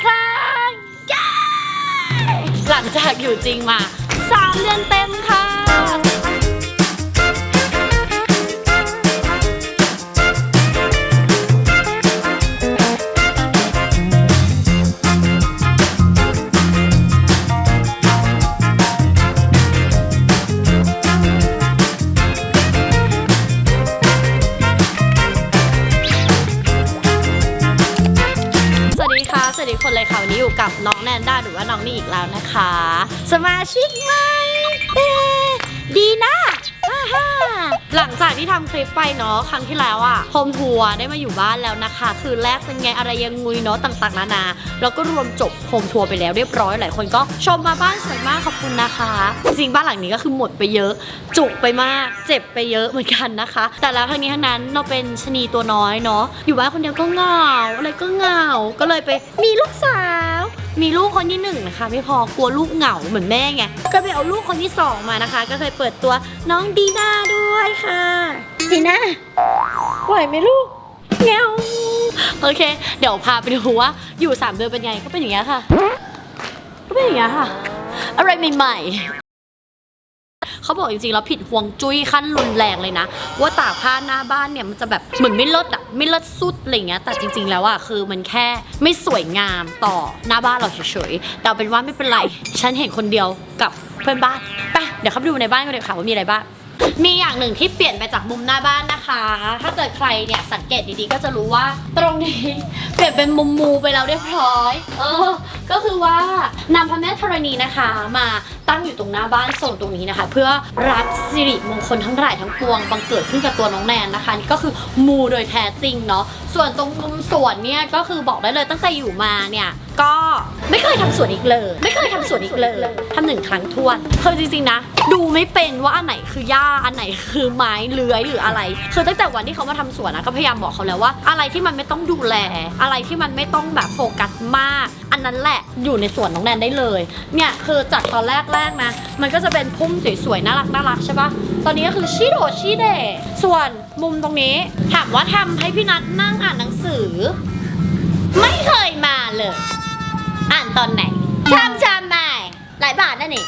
ครั้งเย้หลังจากอยู่จริงมา3 เดือนเต็มค่ะสวัสดีคนเลยค่ะวันนี้อยู่กับน้องแนนด้าหรือว่าน้องนี่อีกแล้วนะคะสมาชิกใหม่ดีนะหลังจากที่ทำคลิปไปเนาะครั้งที่แล้วอะโฮมทัวร์ได้มาอยู่บ้านแล้วนะคะคืนแรกเป็นไงอะไรยังงุยเนาะต่างๆนานาแล้วก็รวมจบโฮมทัวร์ไปแล้วเรียบร้อยหลายคนก็ชมมาบ้านสวยมากขอบคุณนะคะจริงบ้านหลังนี้ก็คือหมดไปเยอะจุกไปมากเจ็บไปเยอะเหมือนกันนะคะแต่แล้วทั้งนี้ทั้งนั้นเราเป็นชะนีตัวน้อยเนาะอยู่บ้านคนเดียวก็เหงาอะไรก็เหงาก็เลยไปมีลูกสาวมีลูกคนที่1นะคะไม่พอกลัวลูกเหงาเหมือนแม่ไงก็ไปเอาลูกคนที่2มานะคะก็เคยเปิดตัวน้องดีน่าด้วยค่ะดีน่าไหวไหมลูกเงาโอเคเดี๋ยวพาไปดูว่าอยู่3 เดือนเป็นไงก็เป็นอย่างเงี้ยค่ะก็เป็นอย่างเงี้ยค่ะอะไรใหม่ๆเขาบอกจริงๆแล้วผิดห่วงจุ้ยขั้นรุนแรงเลยนะว่าตากผ้าหน้าบ้านเนี่ยมันจะแบบเหมือนไม่เลิศอะไม่เลิศสุดอะไรเงี้ยแต่จริงๆแล้วอะคือมันแค่ไม่สวยงามต่อหน้าบ้านเราเฉยๆแต่เป็นว่าไม่เป็นไรฉันเห็นคนเดียวกับเพื่อนบ้านไปเดี๋ยวเข้าไปดูในบ้านกันเลยค่ะว่ามีอะไรบ้างมีอย่างหนึ่งที่เปลี่ยนไปจากมุมหน้าบ้านนะคะถ้าเกิดใครเนี่ยสังเกตดีๆก็จะรู้ว่าตรงนี้เปลี่ยนเป็นมุมมูไปแล้วเรียบร้อยก็คือว่านำพระแม่ธรณีนะคะมาตั้งอยู่ตรงหน้าบ้านโซนตรงนี้นะคะเพื่อรับสิริมงคลทั้งหลายทั้งปวงบังเกิดขึ้นกับตัวน้องแนนนะคะนี่ก็คือมูโดยแท้จริงเนาะส่วนตรงมุมสวนเนี่ยก็คือบอกได้เลยตั้งแต่อยู่มาเนี่ยก็ไม่เคยทำสวนอีกเลยทำ1 ครั้งท้วนคือจริงๆนะดูไม่เป็นว่าอันไหนคือหญ้าอันไหนคือไม้เลื้อยหรืออะไรคือตั้งแต่วันที่เขามาทำสวนนะก็พยายามบอกเขาแล้วว่าอะไรที่มันไม่ต้องดูแลอะไรที่มันไม่ต้องแบบโฟกัสมากอันนั้นแหละอยู่ในสวนน้องแนนได้เลยเนี่ยคือจากตอนแรกนะมันก็จะเป็นพุ่มสวยๆน่ารักใช่ปะตอนนี้ก็คือชิโดชิเดส่วนมุมตรงนี้ถามว่าทำให้พี่นัทนั่งอ่านหนังสือไม่เคยมาเลยอ่านตอนไหนชามใหม่หลายบาทนั่นเอง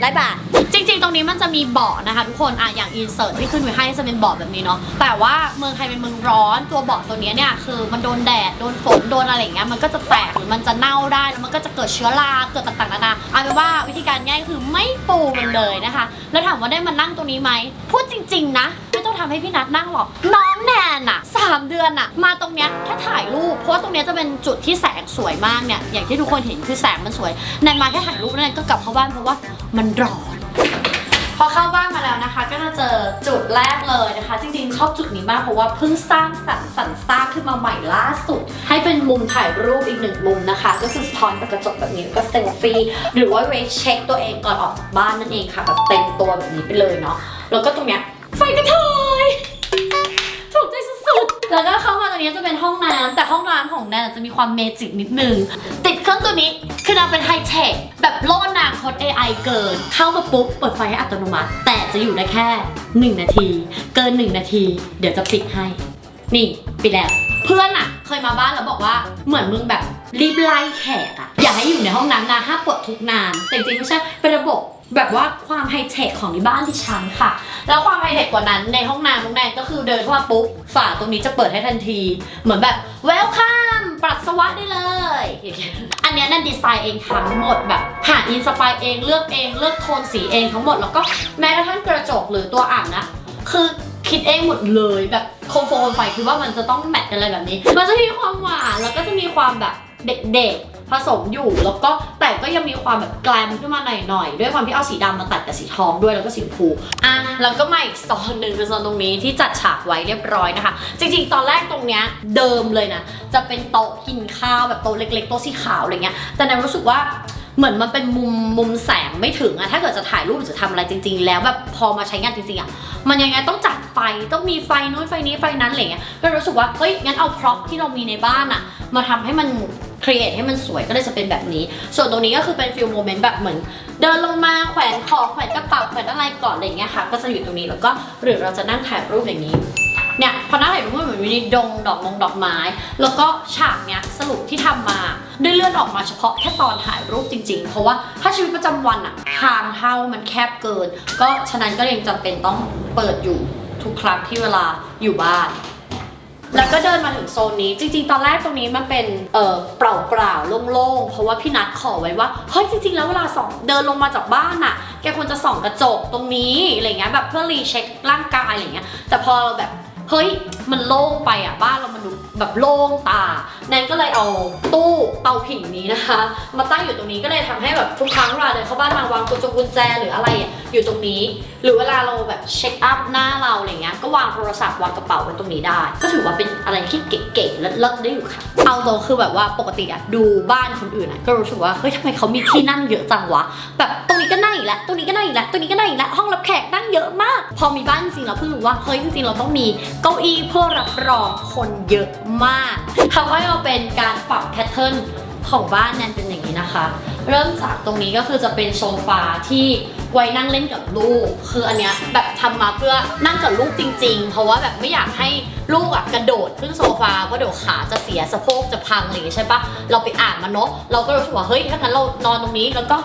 หลายบาทจริงๆตรงนี้มันจะมีเบาะนะคะทุกคนอย่างอินเสิร์ตที่ขึ้นไว้ให้จะเป็นเบาะแบบนี้เนาะแต่ว่าเมืองไทยเป็นเมืองร้อนตัวเบาะตัวนี้เนี่ยคือมันโดนแดดโดนฝนโดนอะไรอย่างเงี้ยมันก็จะแตกหรือมันจะเน่าได้แล้วมันก็จะเกิดเชื้อราเกิดต่างๆนานาเอาเป็นว่าวิธีการง่ายคือไม่ปูมันเลยนะคะแล้วถามว่าได้มานั่งตรงนี้ไหมพูดจริงๆนะไม่ต้องทำให้พี่นัทนั่งหรอกน้องแนนอะ3 เดือนอะมาตรงเนี้ยแค่ถ่ายรูปเพราะว่าตรงเนี้ยจะเป็นจุดที่แสงสวยมากเนี่ยอย่างที่ทุกคนเห็นคือแสงมันสวยแนนมาแค่ถ่ายรูปแนนก็กลับเข้าบ้านเพราะว่ามันร้อนพอเข้าบ้านมาแล้วนะคะก็จะเจอจุดแรกเลยนะคะจริงๆชอบจุดนี้มากเพราะว่าเพิ่งสร้างสรรค์ขึ้นมาใหม่ล่าสุดให้เป็นมุมถ่ายรูปอีก1 มุมนะคะก็คือสะท้อนกับกระจกแบบนี้ก็เซลฟี่หรือว่าเวทเช็คตัวเองก่อนออกจากบ้านนั่นเองค่ะแบบเต็มตัวแบบนี้ไปเลยเนาะแล้วก็ตรงเนี้ยไฟกระเทยถูกใจสุดๆแล้วก็เข้ามาตรงนี้จะเป็นห้องน้ำแต่ห้องน้ำของแนนจะมีความเมจิกนิดนึงติดเครื่องตัวนี้คือเราเป็นไฮเทคแบบโลกอนาคต AI เกินเข้ามาปุ๊บเปิดไฟให้อัตโนมัติแต่จะอยู่ได้แค่1 นาทีเกิน1 นาทีเดี๋ยวจะปิดให้นี่ปิดแล้วเพื่อนอะเคยมาบ้านแล้วบอกว่าเหมือนมึงแบบรีบไล่แขกอะอย่าให้อยู่ในห้องน้ำนะห้ามปลดทุกนานแต่จริงๆไม่ใช่เป็นระบบแบบว่าความไฮเทคของที่บ้านที่ชั้นค่ะแล้วความไฮเทคกว่านั้นในห้องน้ำน้องแนนก็คือเดินเข้ามาปุ๊บฝาตรงนี้จะเปิดให้ทันทีเหมือนแบบเวลคัมปัสสาวะได้เลยอันนี้นั่นดีไซน์เองทั้งหมดแบบหาอินสไปร์เองเลือกโทนสีเองทั้งหมดแล้วก็แม้กระทั่งกระจกหรือตัวอ่างนะคือคิดเองหมดเลยแบบโคมไฟคือว่ามันจะต้องแมทกันอะไรแบบนี้มันจะมีความหวานแล้วก็จะมีความแบบเด็กๆผสมอยู่แล้วก็แต่ก็ยังมีความแบบแกลมขึ้นมาหน่อยด้วยความที่เอาสีดำมาตัดกับสีทองด้วยแล้วก็สีชมพูแล้วก็มาอีกโซนหนึ่งคือโซนตรงนี้ที่จัดฉากไว้เรียบร้อยนะคะจริงๆตอนแรกตรงเนี้ยเดิมเลยนะจะเป็นโต๊ะกินข้าวแบบโต๊ะเล็กๆโต๊ะสีขาวอะไรเงี้ยแต่แนนรู้สึกว่าเหมือนมันเป็นมุมแสงไม่ถึงอะถ้าเกิดจะถ่ายรูปหรือจะทำอะไรจริงๆแล้วแบบพอมาใช้งานจริงๆอะมันยังไงต้องจัดไฟต้องมีไฟนู้นไฟนี้ไฟนั้นอะไรเงี้ยก็รู้สึกว่าเฮ้ยงั้นเอาพร็อพที่เรามีในบ้านอะมาทำให้มันครีเอทให้มันสวยก็เลยจะเป็นแบบนี้ส่วนตรงนี้ก็คือเป็นฟิลโมเมนต์แบบเหมือนเดินลงมาแขวนของแขวนกระเป๋าแขวนอะไรก่อนอะไรเงี้ยค่ะก็จะอยู่ตรงนี้แล้วก็หรือเราจะนั่งถ่ายรูปอย่างนี้ เนี่ยพอหน้าถ่ายรูปมันเหมือนมีดงดอกไม้แล้วก็ฉากเนี้ยสรุปที่ทำมาได้เลื่อนออกมาเฉพาะแค่ตอนถ่ายรูปจริงๆเพราะว่าถ้าชีวิตประจำวันอะทางเข้ามันแคบเกินก็ฉะนั้นก็ยังจำเป็นต้องเปิดอยู่ทุกครั้งที่เวลาอยู่บ้านแล้วก็เดินมาถึงโซนนี้จริงๆตอนแรกตรงนี้มันเป็นเปล่าโล่งๆเพราะว่าพี่นัทขอไว้ว่าเฮ้ยจริงๆแล้วเวลาส่องเดินลงมาจากบ้านอะแกควรจะส่องกระจกตรงนี้อะไรเงี้ยแบบเพื่อรีเช็คร่างกายอะไรเงี้ยแต่พอเราแบบเฮ้ยมันโล่งไปอ่ะบ้านเรามันดูแบบโล่งตาแนนก็เลยเอาตู้เตาผิงนี้นะคะมาตั้งอยู่ตรงนี้ก็เลยทำให้แบบทุกครั้งเวลาเดินเข้าบ้านมาวางกุญแจหรืออะไรอยู่ตรงนี้หรือเวลาเราแบบเช็คอัพหน้าเราอะไรเงี้ยก็วางโทรศัพท์วางกระเป๋าไว้ตรงนี้ได้ก็ถือว่าเป็นอะไรที่เก๋ๆและเลิศได้อยู่ค่ะเอาตรงคือแบบว่าปกติอะดูบ้านคนอื่นอะก็รู้สึกว่าเฮ้ยทำไมเขามีที่นั่งเยอะจังวะแบบตรงนี้ก็นั่งอีกแล้วตรงนี้ก็นั่งอีกแล้วตรงนี้ก็นั่งอีกแล้วห้องรับแขกนั่งเยอะมากพอมีบ้านจริงเราเพิ่งรู้ว่าเฮ้ยจริงๆเราต้องมีเก้าอี้เพื่อรับรองคนเยอะมากทำให้เราเป็นการปรับแพทเทิร์นของบ้านแนนเป็นอย่างนี้นะคะเริ่มจากตรงนี้ก็คือจะเป็นโซฟาที่ไว้นั่งเล่นกับลูกคืออันเนี้ยแบบทำมาเพื่อนั่งกับลูกจริงๆเพราะว่าแบบไม่อยากให้ลูกอะกระโดดขึ้นโซฟาเพราะเดี๋ยวขาจะเสียสะโพกจะพังอะไรอย่างงี้ใช่ปะเราไปอ่านมาเนาะเราก็รู้สึกว่าเฮ้ยถ้างั้นเรานอนตรงนี้แล้วก็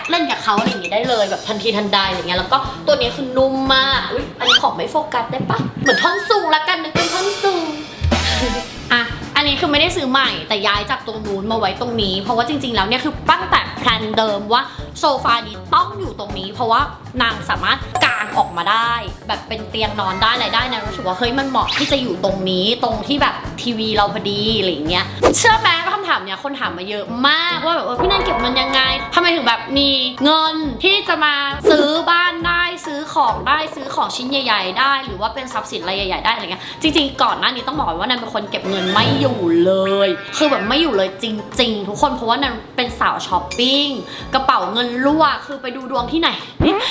เล่นกับเขาอะไรอย่างงี้ได้เลยแบบทันทีทันใดอะไรเงี้ยแล้วก็ตัวนี้คือนุ่มมากอุ๊ยอันนี้ขอไม่โฟกัสได้ปะเหมือนท่อนสูงละกันนึกเป็นท่อนสูงอ่ะอันนี้คือไม่ได้ซื้อใหม่แต่ย้ายจากตรงนู้นมาไว้ตรงนี้เพราะว่าจริงๆแล้วเนี่ยคือตั้งแต่แพลนเดิมว่าโซฟานี้ต้องอยู่ตรงนี้เพราะว่านางสามารถกางออกมาได้แบบเป็นเตียงนอนได้อะไรได้นะรู้สึกว่าเฮ้ยมันเหมาะที่จะอยู่ตรงนี้ตรงที่แบบทีวีเราพอดีอะไรอย่างเงี้ยเชื่อไหมว่าคำถามเนี้ยคนถามมาเยอะมากว่าแบบพี่นันเก็บเงินยังไงทำไมถึงแบบมีเงินที่จะมาซื้อบ้านได้ซื้อของได้ซื้อของชิ้นใหญ่ๆได้หรือว่าเป็นทรัพย์สินอะไรใหญ่ๆได้อะไรเงี้ยจริงๆก่อนหน้านี้ต้องบอกว่านันเป็นคนเก็บเงินไม่อยู่เลยคือแบบไม่อยู่เลยจริงๆทุกคนเพราะว่านันเป็นสาวช้อปปิ้งกระเป๋าเงินรั่วคือไปดูดวงที่ไหน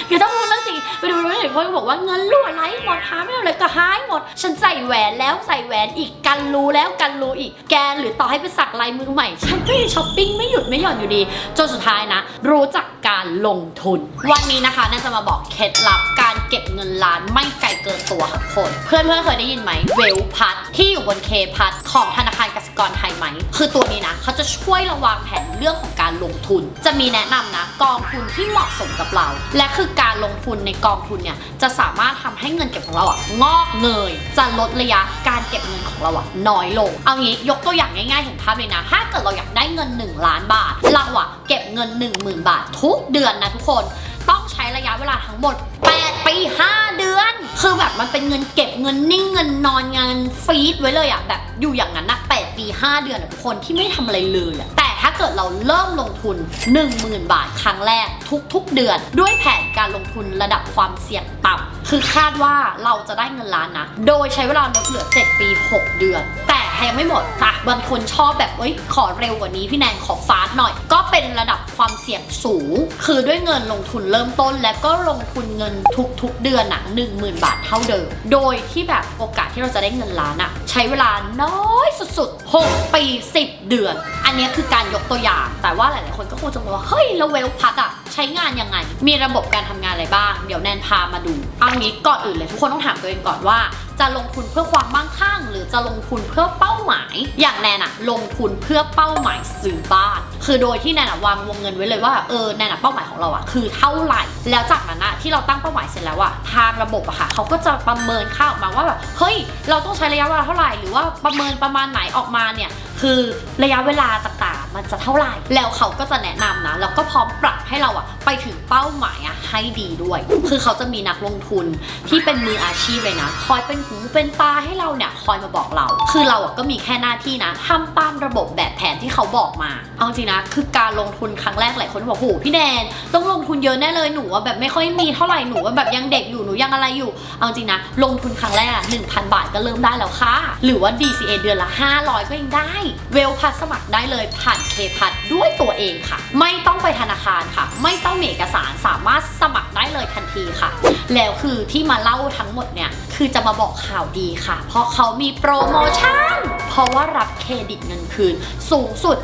คือต้องพูดเรื่องจริงไปดูดวงที่ไหนเพราะบอกว่าเงินรั่วไหลหมดหาไม่เอาเลยก็หายหมดฉันใส่แหวนแล้วใส่แหวนอีกกันรู้แล้วกันรู้อีกแกหรือต่อให้ไปสักลายมือใหม่ฉันก็ยังช้อปปิ้งไม่หยุดไม่หย่อนอยู่ดีจนสุดท้ายนะรู้จักการลงทุนวันนี้นะคะนันจะมาบอกเคล็ดลับการเก็บเงินล้านไม่ไกลเกินตัวค่ะทุกคนเพื่อนเคยได้ยินไหมเวลพัทที่อยู่บนเคพัทของธนาคารกสิกรไทยไหมคือตัวนี้นะเขาจะช่วยระวางแผนเรื่องของการลงทุนจะมีแนะนำนะกองทุนที่เหมาะสมกับเราและคือการลงทุนในกองทุนเนี่ยจะสามารถทำให้เงินเก็บของเรางอกเงยจะลดระยะการเก็บเงินของเราน้อยลงเอางี้ยกตัวอย่างง่ายๆเห็นภาพเลยนะถ้าเกิดเราอยากได้เงิน1 ล้านบาทเราเก็บเงิน 10,000 บาททุกเดือนนะทุกคนต้องใช้ระยะเวลาทั้งหมด8 ปี 5 เดือนคือแบบมันเป็นเงินเก็บเงินนิ่งเงินนอนเงินฟีดไว้เลยแบบอยู่อย่างนั้นนะ8 ปี 5 เดือนทุกคนที่ไม่ทำอะไรเลยแต่ถ้าเกิดเราเริ่มลงทุน 10,000 บาทครั้งแรกทุกเดือนด้วยแผนการลงทุนระดับความเสี่ยงต่ำคือคาดว่าเราจะได้เงินล้านนะโดยใช้เวลาลดเหลือ7 ปี 6 เดือนแต่ยังไม่หมดบางคนชอบแบบขอเร็วกว่านี้พี่แนนขอฟาสต์หน่อยก็เป็นระดับความเสี่ยงสูงคือด้วยเงินลงทุนเริ่มต้นและก็ลงทุนเงินทุกเดือน10,000 บาทเท่าเดิมโดยที่แบบโอกาสที่เราจะได้เงินล้านใช้เวลาน้อยสุดๆ6 ปี 10 เดือนอันนี้คือการยกตัวอย่างแต่ว่าหลายๆคนก็คงจะบอกว่าเฮ้ยแล้วเวลพัทใช้งานยังไงมีระบบการทำงานอะไรบ้างเดี๋ยวแนนพามาดูเอางี้ก่อนอื่นเลยทุกคนต้องถามตัวเองก่อนว่าจะลงทุนเพื่อความมั่งคั่งหรือจะลงทุนเพื่อเป้าหมายอย่างแนนลงทุนเพื่อเป้าหมายซื้อบ้านคือโดยที่แนนวางวงเงินไว้เลยว่าแนนเป้าหมายของเราคือเท่าไหร่แล้วจากนั้นที่เราตั้งเป้าหมายเสร็จแล้วทางระบบค่ะเขาก็จะประเมินค่าออกมาว่าแบบเฮ้ยเราต้องใช้ระยะเวลาเท่าไหร่หรือว่าประเมินประมาณไหนออกมาเนี่ยคือระยะเวลาต่างๆมันจะเท่าไหร่แล้วเขาก็จะแนะนำนะแล้วก็พร้อมปรับให้เราไปถึงเป้าหมายให้ดีด้วยคือเขาจะมีนักลงทุนที่เป็นมืออาชีพเลยนะคอยเป็นหูเป็นตาให้เราเนี่ยคอยมาบอกเราคือเราก็มีแค่หน้าที่นะทำตามระบบแบบแผนที่เขาบอกมาเอาจริงนะคือการลงทุนครั้งแรกหลายคนบอกโหพี่แนนต้องลงทุนเยอะแน่เลยหนูแบบไม่ค่อยมีเท่าไหร่หนูแบบยังเด็กอยู่หนูยังอะไรอยู่เอาจริงนะลงทุนครั้งแรก1,000 บาทก็เริ่มได้แล้วค่ะหรือว่า DCA เดือนละ500ก็ยังได้เวลพัสสมัครได้เลยผ่าน เคพัดด้วยตัวเองค่ะไม่ต้องไปธนาคารค่ะไม่ต้องมีเอกสารสามารถสมัครได้เลยทันทีค่ะแล้วคือที่มาเล่าทั้งหมดเนี่ยคือจะมาบอกข่าวดีค่ะเพราะเขามีโปรโมชั่นเพราะว่ารับเครดิตเงินคืนสูงสุด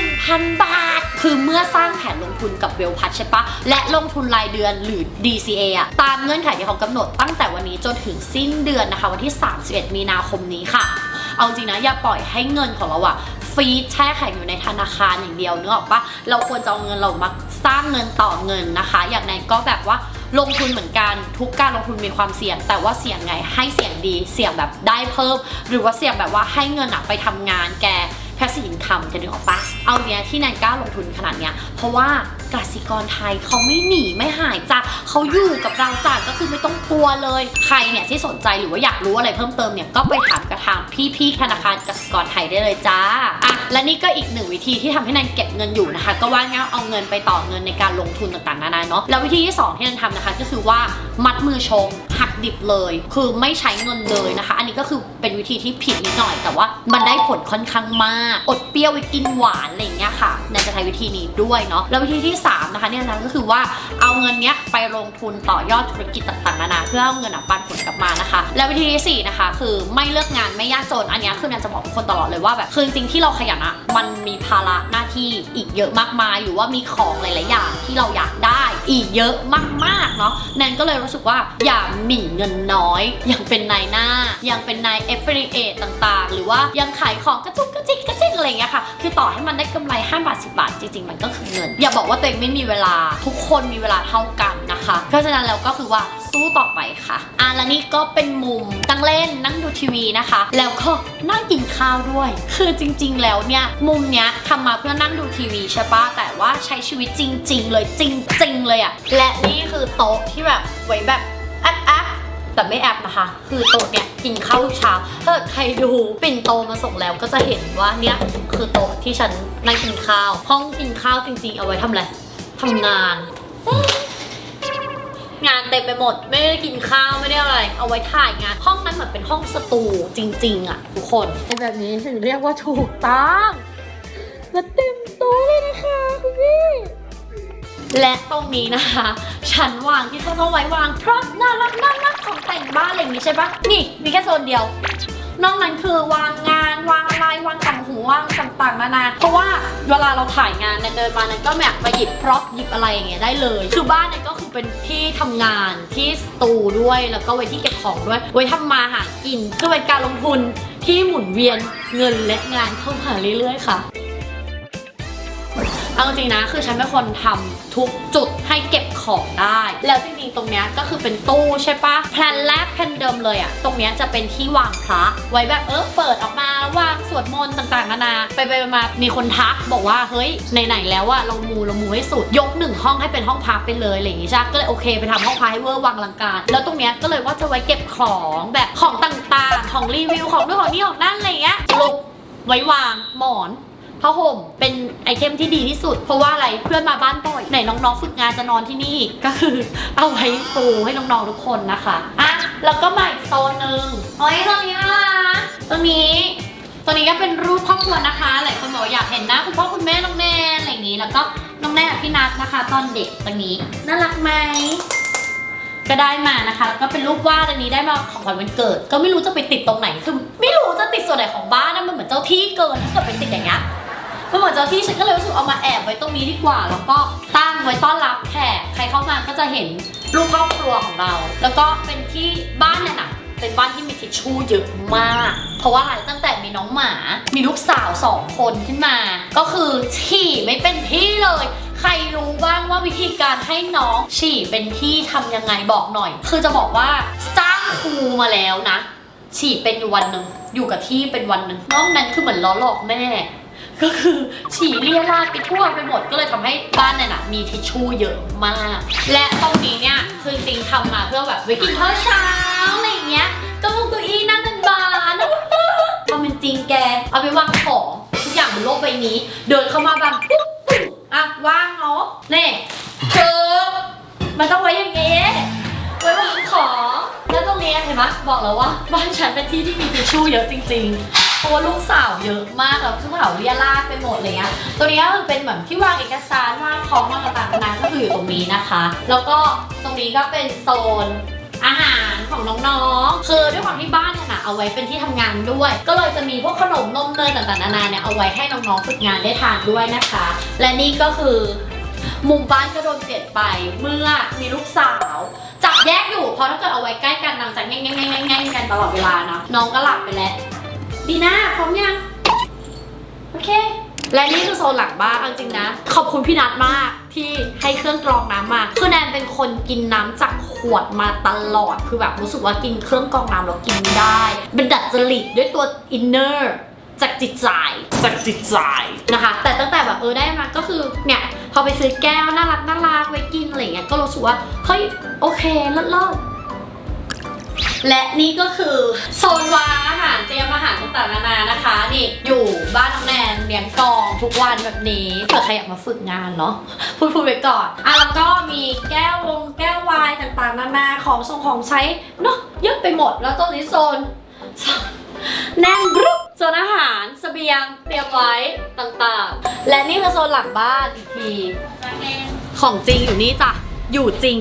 1,000 บาทคือเมื่อสร้างแผนลงทุนกับเวลพัดใช่ปะและลงทุนรายเดือนหรือ DCA อะตามเงื่อนไขที่เขากำหนดตั้งแต่วันนี้จนถึงสิ้นเดือนนะคะวันที่31 มีนาคมนี้ค่ะเอาจริงนะอย่าปล่อยให้เงินของเราอะฟรีแช่แข็งอยู่ในธนาคารอย่างเดียวนึกออกปะเราควรจะเอาเงินเรามาสร้างเงินต่อเงินนะคะอย่างไรก็แบบว่าลงทุนเหมือนกันทุกการลงทุนมีความเสี่ยงแต่ว่าเสี่ยงไงให้เสี่ยงดีเสี่ยงแบบได้เพิ่มหรือว่าเสี่ยงแบบว่าให้เงินไปทำงานแกpassive income จะนึกออกปะเอาเนี้ยที่แนนกล้าลงทุนขนาดเนี้ยเพราะว่ากสิกรไทยเขาไม่หนีไม่หายจ้ะเขาอยู่กับเราจ้ะก็คือไม่ต้องกลัวเลยใครเนี่ยที่สนใจหรือว่าอยากรู้อะไรเพิ่มเติมเนี่ยก็ไปถามกระทางพี่ธนาคารกสิกรไทยได้เลยจ้าอ่ะและนี่ก็อีกหนึ่งวิธีที่ทำให้แนนเก็บเงินอยู่นะคะก็ว่าง่ายเอาเงินไปต่อเงินในการลงทุนต่างๆนานาเนาะแล้ววิธีที่2ที่แนนทำนะคะก็คือว่ามัดมือชงหักดิบเลยคือไม่ใช้เงินเลยนะคะอันนี้ก็คือเป็นวิธีที่ผิดนิดหน่อยแต่ว่ามันได้ผลค่อนข้างมากอดเปรี้ยวไปกินหวานอะไรอย่างเงี้ยค่ะแนนจะใช้วิธีนี้ด้วยเนาะแล้ววิธีที่3นะคะเนี่ยนะก็คือว่าเอาเงินเนี้ยไปลงทุนต่อยอดธุรกิจต่างๆนานาเพื่อเอาเงินปันผลกลับมานะคะแล้ววิธีที่4นะคะคือไม่เลือกงานไม่ยากจนอันนี้คือแนนจะบอกทุกคนตลอดเลยว่าแบบคือจริงๆที่เราขยันอะมันมีภาระหน้าที่อีกเยอะมากมายหรือว่ามีของหลายๆอย่างที่เราอยากได้อีกเยอะมากๆเนาะแนนก็เลยรู้สึกว่าอย่าหมิ่นเงินน้อยยังเป็นนายหน้ายังเป็นนาย affiliate ต่างๆหรือว่ายังขายของกระจุกกระจิกกระจิกอะไรอย่างเงี้ยค่ะคือต่อให้มันได้กำไร5 บาท 10 บาทจริงๆมันก็คือเงินอย่าบอกว่าตัวเองไม่มีเวลาทุกคนมีเวลาเท่ากันนะคะเพราะฉะนั้นแล้วก็คือว่าสู้ต่อไปค่ะและนี่ก็เป็นมุมนั่งเล่นนั่งดูทีวีนะคะแล้วก็นั่งกินข้าวด้วยคือจริงๆแล้วเนี่ยมุมเนี้ยทำมาเพื่อนั่งดูทีวีใช่ปะแต่ว่าใช้ชีวิตจริงๆเลยจริงๆเลยอะและนี่คือโต๊ะที่แบบไว้แบบแอปแต่ไม่แอปนะคะคือโต๊ะเนี่ยกินข้าวทุกเช้าถ้าใครดูปิ่นโตมาส่งแล้วก็จะเห็นว่าเนี่ยคือโต๊ะที่ฉันนั่งกินข้าวห้องกินข้าวจริงๆเอาไว้ทำอะไรทำงานเต็มไปหมดไม่ได้กินข้าวไม่ได้อะไรเอาไว้ถ่ายงานห้องนั้นเหมือนเป็นห้องสตูจริงๆอ่ะทุกคนเป็นแบบนี้ถึงเรียกว่าถูกต้องและเต็มโต๊ะเลยนะคะคุณพี่และตรงนี้นะคะฉันวางที่เขาไว้วางเพราะน่ารักของแต่งบ้านอะไรอย่างนี้ใช่ปะนี่มีแค่โซนเดียวนอกนั้นคือวางงานวางอะไรวางต่างหูวางต่างๆนานาเพราะว่าเวลาเราถ่ายงานเดินมานั้นก็แบบมาหยิบพร็อพหยิบอะไรอย่างเงี้ยได้เลยคือบ้านเนี่ยก็คือเป็นที่ทำงานที่สตูด้วยแล้วก็ไว้ที่เก็บของด้วยไว้ทำมาหากินคือเป็นการลงทุนที่หมุนเวียนเงินและงานเข้ามาเรื่อยๆค่ะเอาจริงนะคือฉันเป็นคนทำทุกจุดให้เก็บของได้แล้วจริงๆตรงเนี้ยก็คือเป็นตู้ใช่ปะแพลนแรกแพลนเดิมเลยอะตรงเนี้ยจะเป็นที่วางพระไว้แบบเปิดออกมาวางสวดมนต์ต่างๆนานาไปมามีคนทักบอกว่าเฮ้ยไหนๆแล้วอะเรามูให้สุดยก1ห้องให้เป็นห้องพักไปเลยอะไรอย่างงี้ใช่ก็เลยโอเคไปทำห้องพักให้เวอร์วังลังการแล้วตรงเนี้ยก็เลยว่าจะไว้เก็บของแบบของต่างๆของรีวิวของนู่นของนี่ของนั่นอะไรอย่างเงี้ยลุกไว้วางหมอนผ้าห่มเป็นไอเทมที่ดีที่สุดเพราะว่าอะไรเพื่อนมาบ้านบ่อยไหนน้องๆฝึกงานจะนอนที่นี่ก็คือเอาไว้ปูให้น้องๆทุกคนนะคะแล้วก็มาอีกโซนหนึ่งตรงนี้นะคะตรงนี้ก็เป็นรูปครอบครัวนะคะหลายคนบอกอยากเห็นหน้าคุณพ่อคุณแม่น้องแนนอะไรอย่างนี้แล้วก็น้องแนนกับพี่นัทนะคะตอนเด็กตรงนี้น่ารักไหมก็ได้มานะคะแล้วก็เป็นรูปวาดอันนี้ได้มาของขวัญวันเกิดก็ไม่รู้จะไปติดตรงไหนคือไม่รู้จะติดส่วนไหนของบ้านนะมันเหมือนเจ้าที่เกินถ้าเกิดไปติดอย่างเงี้ยมันเหมือนเจ้าที่ฉันก็เลยรู้สึกเอามาแอบไว้ตรงนี้ดีกว่าแล้วก็ตั้งไว้ต้อนรับแขกใครเข้ามาก็จะเห็นรูปครอบครัวของเราแล้วก็เป็นที่บ้านเนี่ยนะเป็นบ้านที่มีทิชชู่เยอะมากเพราะว่าอะไรตั้งแต่มีน้องหมามีลูกสาว2 คนขึ้นมาก็คือฉี่ไม่เป็นที่เลยใครรู้บ้างว่าวิธีการให้น้องฉี่เป็นที่ทำยังไงบอกหน่อยคือจะบอกว่าจ้างครูมาแล้วนะฉี่เป็นอยู่วันหนึ่งอยู่กับที่เป็นวันหนึ่งนอกนั้นคือเหมือนล้อหลอกแม่ก็คือฉี่เลี่ยราดไปทั่วไปหมดก็เลยทำให้บ้านเนี่ยนะมีทิชชู่เยอะมากและตรงนี้เนี่ยคือจริงทำมาเพื่อแบบไว้กินข้าวเช้าอะไรอย่างเงี้ยก็มุกตัวอีนั่งกันบานทำเป็นจริงแกเอาไปวางของทุกอย่างบนโลกใบนี้เดินเข้ามาบางปุ๊บว่างเนาะนี่มันต้องไว้อย่างเงี้ยไว้วางของแล้วตรงนี้เห็นไหมบอกแล้วว่าบ้านฉันเป็นที่ที่มีทิชชู่เยอะจริงๆ ราะว่าลูกสาวเยอะมากแล้วลูกสาวเรียราดไปหมดเลยตัวนี้ก็คือเป็นเหมือนที่วางเอกสารวางของต่างๆนานาก็คืออยู่ตรงนี้นะคะแล้วก็ตรงนี้ก็เป็นโซนอาหารของน้องๆคือด้วยความที่บ้านเนี่ยนะเอาไว้เป็นที่ทำงานด้วยก็เลยจะมีพวกขนมนมเนยต่างๆนานาเนี่ยเอาไว้ให้น้องๆฝึกงานได้ทานด้วยนะคะและนี่ก็คือมุมบ้านก็โดนเปลี่ยนไปเมื่อมีลูกสาวจับแยกอยู่เพราะถ้าเกิดเอาไว้ใกล้กันนางจะแง่งๆๆๆกันตลอดเวลานะน้องก็หลับไปแล้วดีน่าพร้อมยังโอเคและนี่คือโซนหลังบ้านจริงๆนะขอบคุณพี่นัทมากที่ให้เครื่องกรองน้ำมาคือแนนเป็นคนกินน้ำจากขวดมาตลอดคือแบบรู้สึกว่ากินเครื่องกรองน้ำแล้วกินไม่ได้เป็นดัดจริตด้วยตัวอินเนอร์จากจิตใจนะคะแต่ตั้งแต่แบบได้มาก็คือเนี่ยพอไปซื้อแก้วน่ารักไว้กินอะไรเงี้ยก็รู้สึกว่าเฮ้ยโอเคเลิศและนี่ก็คือโซนวางอาหารเตรียมอาหารต่างๆนานานะคะนี่อยู่บ้านน้องแนนเลี้ยงกองทุกวันแบบนี้เผื่อใครอยากมาฝึกงานเนาะพูดไปก่อนแล้วก็มีแก้ววายต่างๆนานาของใช้เนาะเยอะไปหมดแล้วตรงนี้โซนแน่นรุกโซนอาหารเสบียงเตรียมไว้ต่างๆและนี่คือโซนหลังบ้านอีกทีของจริงอยู่นี่จ้ะอยู่จริ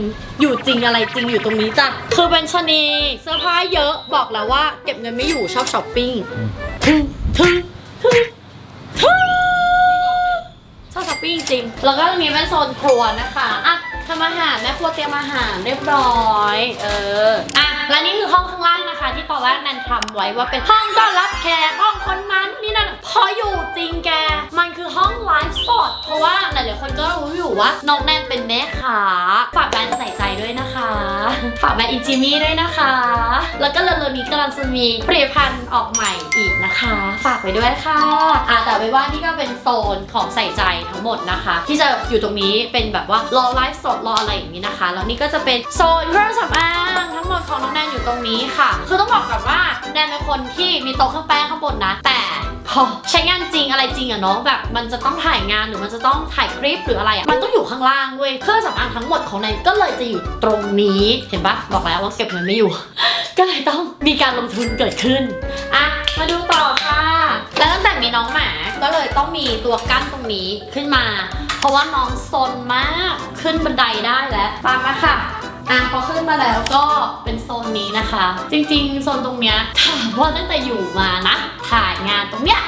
งอะไรจริงอยู่ตรงนี้จ้ะคือเป็นชนีเสื้อผ้าเยอะบอกแล้วว่าเก็บเงินไม่อยู่ชอบช้อปปิ้งทึ่งชอบช้อปปิ้งจริงแล้วก็ตรงนี้เป็นโซนครัวนะคะทำอาหารแม่ครัวเตรียมอาหารเรียบร้อยและนี่คือห้องข้างล่างนะคะที่ตอนแรกแนนทำไว้ว่าเป็นห้องต้อนรับแขกห้องคนนั้นนี่นั่นพออยู่จริงแกมันคือห้องไลฟ์สดเพราะว่าหลายๆคนก็รู้อยู่ว่าน้องแนนเป็นแม่ค้าฝากแบรนด์ใส่ใจด้วยนะคะฝากแบรนด์อินจิมี่ด้วยนะคะแล้วก็เร็วๆนี้กำลังจะมีผลิตภัณฑ์ออกใหม่อีกนะคะฝากไว้ด้วยค่ะแต่ไว้ว่านี่ก็เป็นโซนของใส่ใจทั้งหมดนะคะที่จะอยู่ตรงนี้เป็นแบบว่ารอไลฟ์สดรออะไรอย่างนี้นะคะแล้วนี่ก็จะเป็นโซนเครื่องสำอางทั้งหมดของน้องแนนอยู่ตรงนี้ค่ะคือต้องบอกก่อนว่าแนนเป็นคนที่มีโต๊ะเครื่องแป้งข้างบนนะแต่พอใช้งานจริงอะไรจริงอะเนาะแบบมันจะต้องถ่ายงานหรือมันจะต้องถ่ายคลิปหรืออะไรอะมันต้องอยู่ข้างล่างเว้ยเครื่องสำอางทั้งหมดของแนนก็เลยจะอยู่ตรงนี้เห็นปะบอกแล้วว่าเก็บเงินไม่อยู่ ก็เลยต้องมีการลงทุนเกิดขึ้นมาดูต่อค่ะแล้วตั้งแต่มีน้องหมาก็เลยต้องมีตัวกั้นตรงนี้ขึ้นมาเพราะว่าน้องซนมากขึ้นบันไดได้แล้วตามมาค่ะพอขึ้นมาแล้วก็เป็นโซนนี้นะคะจริงๆโซนตรงเนี้ยถามว่าตั้งแต่อยู่มานะถ่ายงานตรงเนี้ย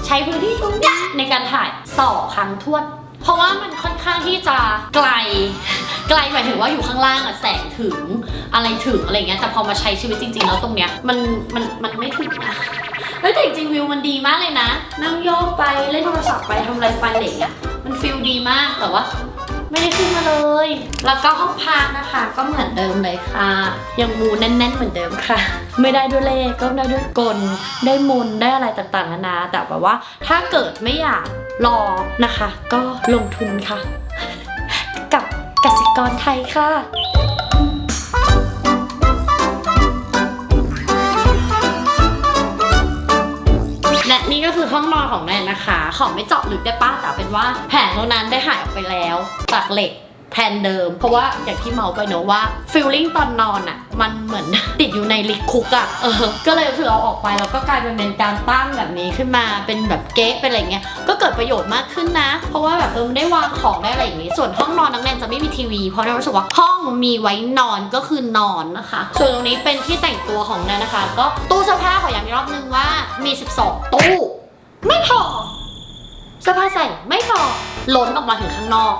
ใช้พื้นที่ตรงเนี้ยในการถ่าย2 ครั้งทวนเพราะว่ามันค่อนข้างที่จะไกลหมายถึงว่าอยู่ข้างล่างแสงถึงอะไรเงี้ยแต่พอมาใช้ชีวิตจริงๆแล้วตรงเนี้ยมันไม่ถึงนะแต่จริงๆวิวมันดีมากเลยนะนั่งโยกไปเล่นโทรศัพท์ไปทำอะไรไปอะไรเงี้ยมันฟีลดีมากแต่ว่าไม่ได้ขึ้นมาเลยแล้วก็ห้องพักนะคะก็เหมือนเดิมเลยค่ะยังมูแน่นๆเหมือนเดิมค่ะไม่ได้ด้วยเลขก็ได้ด้วยกลได้มนได้อะไรต่างๆนานาแต่แบบว่าถ้าเกิดไม่อยากรอนะคะก็ลงทุนค่ะกับกสิกรไทยค่ะและนี่ก็คือห้องนอนของแนนนะคะขอไม่เจาะลึกได้ป้ะแต่เป็นว่าแผงตรงนั้นได้หายออกไปแล้วจากเหล็กแผ่นเดิมเพราะว่าอย่างที่เมาไปเนอะว่าฟีลลิ่งตอนนอนอ่ะมันเหมือน ติดอยู่ในลิกคุกอ่ะก็เลยคือเอาออกไปแล้วก็กลายเป็นการตั้งแบบนี้ขึ้นมาเป็นแบบเก๊ะเป็นอะไรเงี้ยก็เกิดประโยชน์มากขึ้นนะเพราะว่าแบบมันได้วางของได้อะไรอย่างงี้ส่วนห้องนอนน้องแนนจะไม่มีทีวีเพราะแนนรู้สึกว่าห้องมีไว้นอนก็คือนอนนะคะส่วนตรงนี้เป็นที่แต่งตัวของแนนนะคะก็ตู้เสื้อผ้าขอย้ำอีกรอบนึงว่ามี12 ตู้ไม่พอเสื้อผ้าใส่ไม่พอล้นออกมาถึงข้างนอก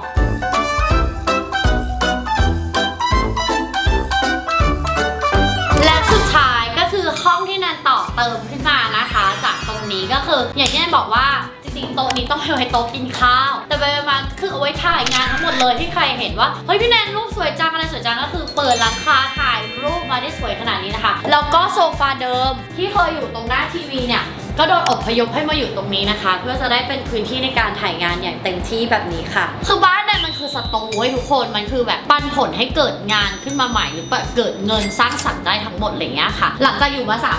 และสุดท้ายก็คือห้องที่แนนต่อเติมขึ้นมานะคะจากตรงนี้ก็คืออย่างที่แนนบอกว่าจริงๆโต๊ะนี้ต้องเอาไว้โต๊ะกินข้าวแต่ไปมาคือเอาไว้ถ่ายงานทั้งหมดเลยที่ใครเห็นว่าเฮ้ยพี่แนนรูปสวยจังอะไรสวยจังก็คือเปิดราคาถ่ายรูปมาได้สวยขนาดนี้นะคะแล้วก็โซฟาเดิมที่เคยอยู่ตรงหน้าทีวีเนี่ยก็โดนอพยพให้มาอยู่ตรงนี้นะคะเพื่อจะได้เป็นพื้นที่ในการถ่ายงานอย่างเต็มที่แบบนี้ค่ะคือบ้านเนี่ยมันคือสตูไว้ทุกคนมันคือแบบปันผลให้เกิดงานขึ้นมาใหม่หรือเกิดเงินสร้างสรรค์ได้ทั้งหมดอะไรเงี้ยค่ะหลังจากอยู่มา3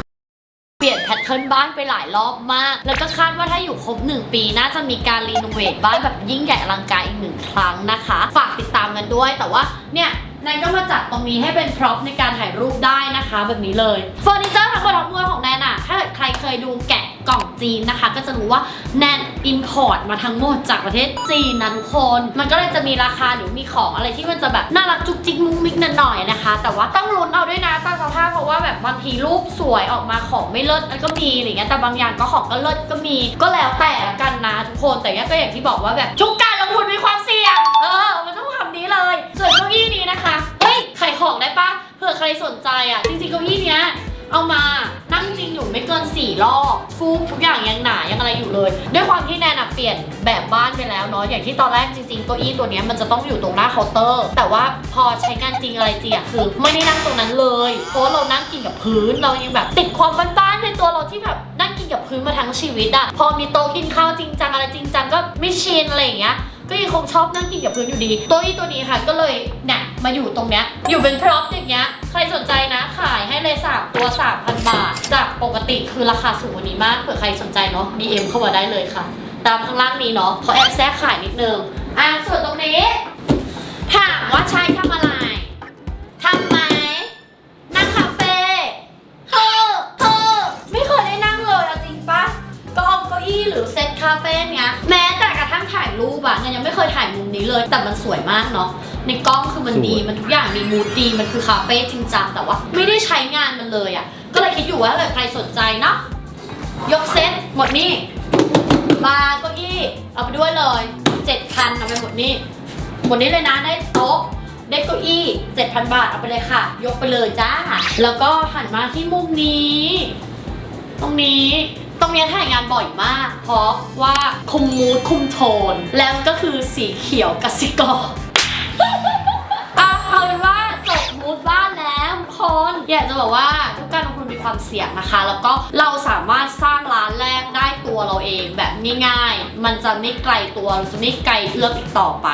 เปลี่ยนแพทเทิร์นบ้านไปหลายรอบมากแล้วก็คาดว่าถ้าอยู่ครบ1 ปีน่าจะมีการรีโนเวทบ้านแบบยิ่งใหญ่อลังการอีก1 ครั้งนะคะฝากติดตามกันด้วยแต่ว่าเนี่ยแนนก็มาจัดตรงนี้ให้เป็นพร็อพในการถ่ายรูปได้นะคะแบบนี้เลยเฟอร์นิเจอร์ทั้งหมดทั้งมวลของแนนอะถ้าใครเคยดูแกะ กล่องจีนนะคะก็จะรู้ว่าแนนอิมพอร์ตมาทั้งหมดจากประเทศจีนนะทุกคนมันก็เลยจะมีราคาหรือมีของอะไรที่มันจะแบบน่ารักจุกจิกมุ้งมิ้งหน่อยๆนะคะแต่ว่าต้องลุ้นเอาด้วยนะตามสภาพเพราะว่าแบบบางทีรูปสวยออกมาของไม่เลิศก็มีอะไรเงี้ยแต่บางอย่างก็ของก็เลิศก็มีก็แล้วแต่ละกันนะทุกคนแต่ก็อย่างที่บอกว่าแบบทุกการลงทุนมีความเสี่ยงมันต้องทำนี้เลยส่วนเก้าอี้นี้นะคะเฮ้ยขายของได้ปะเผื่อใครสนใจอ่ะจริงๆเก้าอี้เนี้ยเอามานั่งจริงอยู่ไม่เกิน4 รอบฟูกทุกอย่างยังหนายังอะไรอยู่เลยด้วยความที่แนนเปลี่ยนแบบบ้านไปแล้วเนาะอย่างที่ตอนแรกจริงๆเก้าอี้ตัวนี้มันจะต้องอยู่ตรงหน้าเคาน์เตอร์แต่ว่าพอใช้งานจริงอะไรจริงอะคือไม่ได้นั่งตรงนั้นเลยเพราะเรานั่งกินกับพื้นเรายังแบบติดความบ้านๆในตัวเราที่แบบนั่งกินกับพื้นมาทั้งชีวิตอะพอมีโต๊ะกินข้าวจริงจังอะไรจริงจังก็ไม่ชินอะไรอย่างเงี้ยก็ยังคงชอบนั่งกินกับพื้นอยู่ดีตัวนี้ค่ะก็เลยเนี่ยมาอยู่ตรงเนี้ยอยู่เป็นพร็อพอย่างเงี้ยใครสนใจนะขายให้เลย3 ตัว 3,000 บาทจากปกติคือราคาสูงกว่านี้มากเผื่อใครสนใจเนาะ DM เข้ามาได้เลยค่ะตามข้างล่างนี้เนาะเขาแอบแทรกขายนิดนึงส่วนตรงนี้ถามว่าใช้ทำอะไรทำไหมนั่งคาเฟ่ไม่เคยได้นั่งเลยจริงปะก็เอาเก้าอี้หรือเซตคาเฟ่เนี้ยแม้แต่กระทั่งถ่ายรูปอะยังไม่เคยถ่ายมุมนี้เลยแต่มันสวยมากเนาะในกล้องคือมันดีมันทุกอย่างมีมูดดีมันคือคาเฟ่จริงจังแต่ว่าไม่ได้ใช้งานมันเลยอะก็เลยคิดอยู่ว่าใครสนใจเนาะยกเซตหมดนี่มาเก้าอี้เอาไปด้วยเลย 7,000 เอาไปหมดนี่เลยนะได้โต๊ะได้เก้าอี้ 7,000 บาทเอาไปเลยค่ะยกไปเลยจ้าแล้วก็หันมาที่มุมนี้ตรงนี้ถ่ายงานบ่อยมากเพราะว่าคุมมูดคุมโทนแล้วก็คือสีเขียวกสิกรเอาเป็นว่าจบมูดบ้านแล้วทุกคนอยากจะบอกว่าทุกการลงทุนมีความเสี่ยงนะคะแล้วก็เราสามารถสร้างร้านแรกได้ตัวเราเองแบบง่ายๆมันจะไม่ไกลตัวเราจะไม่ไกลเอื้อมอีกต่อไป